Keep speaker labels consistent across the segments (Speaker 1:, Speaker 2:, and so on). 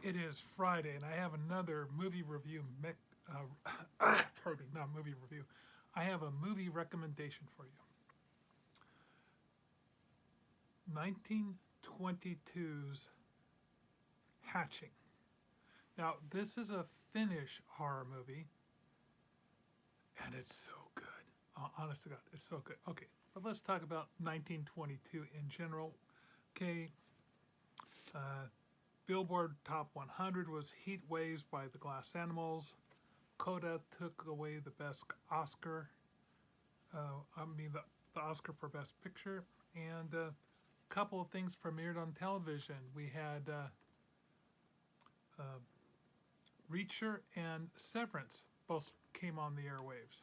Speaker 1: It is Friday, and I have another movie review. Pardon me, not movie review. I have a movie recommendation for you. 1922's Hatching. Now, this is a Finnish horror movie, and it's so good. Honest to God, it's so good. Okay, but let's talk about 1922 in general. Okay, Billboard Top 100 was Heat Waves by the Glass Animals. Coda took away the best Oscar. The Oscar for Best Picture. And a couple of things premiered on television. We had Reacher and Severance both came on the airwaves.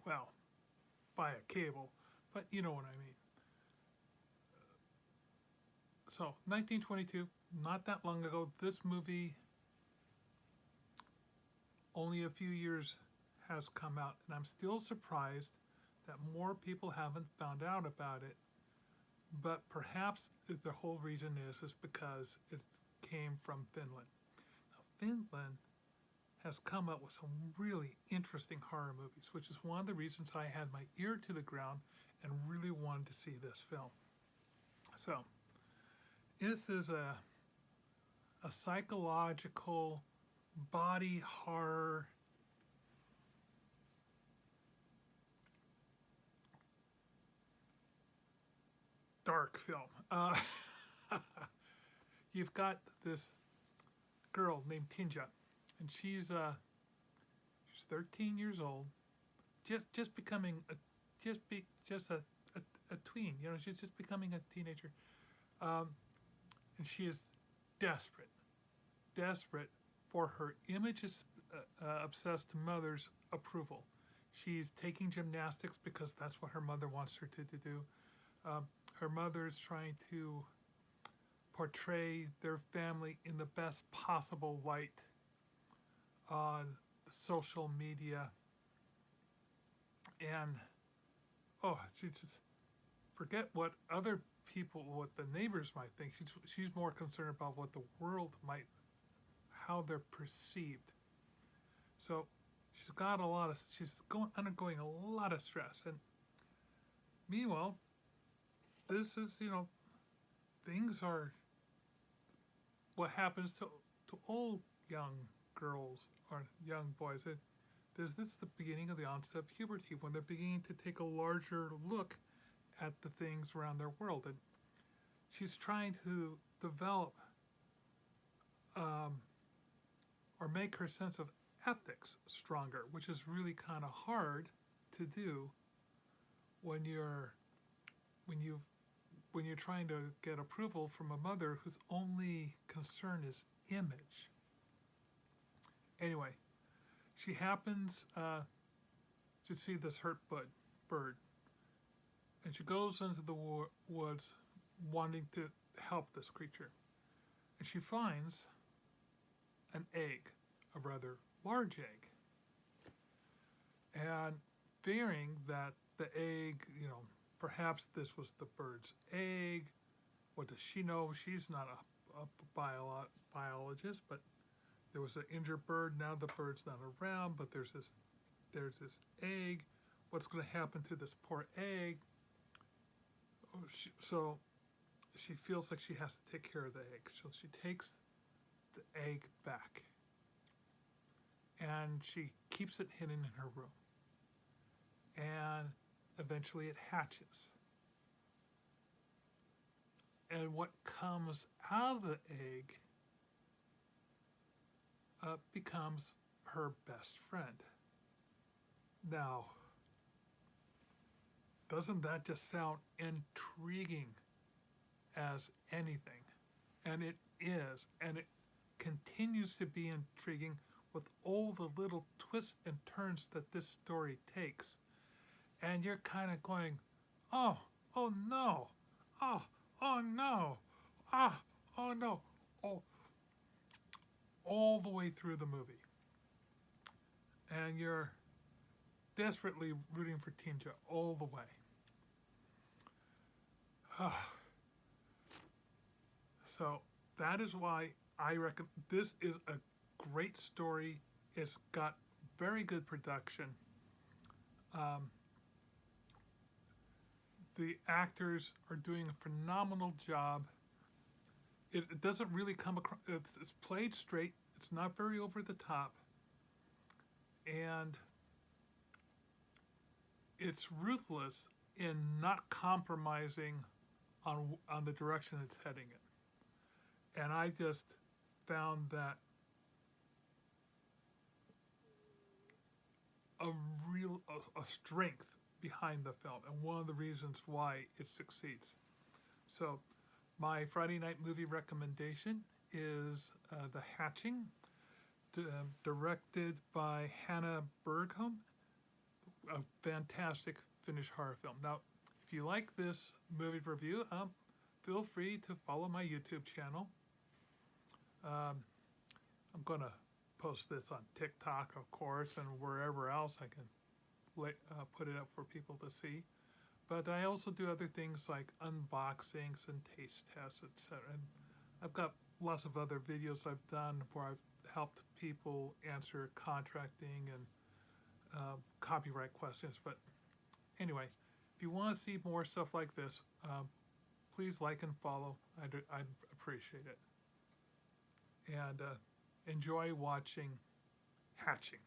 Speaker 1: Well, via cable, but you know what I mean. So, 1922, not that long ago, this movie, only a few years has come out, and I'm still surprised that more people haven't found out about it. But perhaps the whole reason is because it came from Finland. Now, Finland has come up with some really interesting horror movies, which is one of the reasons I had my ear to the ground and really wanted to see this film. So, this is a psychological body horror dark film. You've got this girl named Tinja, and she's 13 years old, just becoming a tween. You know, she's just becoming a teenager, and she is desperate for her image obsessed mother's approval. She's taking gymnastics because that's what her mother wants her to do. Her mother is trying to portray their family in the best possible light on social media. And, she just forget what other people, what the neighbors might think. She's more concerned about what the world might, how they're perceived. So she's undergoing a lot of stress. And meanwhile, this is, things are what happens to all young girls or young boys. This is the beginning of the onset of puberty, when they're beginning to take a larger look at the things around their world. And she's trying to develop or make her sense of ethics stronger, which is really kind of hard to do when you're trying to get approval from a mother whose only concern is image. Anyway, she happens to see this hurt bird, and she goes into the woods wanting to help this creature. And she finds an egg, a rather large egg. And fearing that the egg, perhaps this was the bird's egg. What does she know? She's not a biologist, but there was an injured bird. Now the bird's not around, but there's this egg. What's going to happen to this poor egg? So she feels like she has to take care of the egg. So she takes the egg back, and she keeps it hidden in her room. And eventually it hatches. And what comes out of the egg becomes her best friend. Now, doesn't that just sound intriguing as anything? And it is, and it continues to be intriguing with all the little twists and turns that this story takes. And you're kind of going, oh no, oh no, oh no, all the way through the movie. And you're desperately rooting for Tinja all the way. So that is why I recommend. This is a great story. It's got very good production. Um, the actors are doing a phenomenal job. It doesn't really come across. It's played straight. It's not very over the top, and it's ruthless in not compromising on the direction it's heading in. And I just found that a real a strength behind the film, and one of the reasons why it succeeds. So, my Friday night movie recommendation is The Hatching, directed by Hannah Bergholm, a fantastic Finnish horror film. Now, if you like this movie review, feel free to follow my YouTube channel. I'm going to post this on TikTok, of course, and wherever else I can put it up for people to see. But I also do other things like unboxings and taste tests, etc. And I've got lots of other videos I've done where I've helped people answer contracting and copyright questions. But anyway, if you want to see more stuff like this, please like and follow. I'd appreciate it. And enjoy watching Hatching.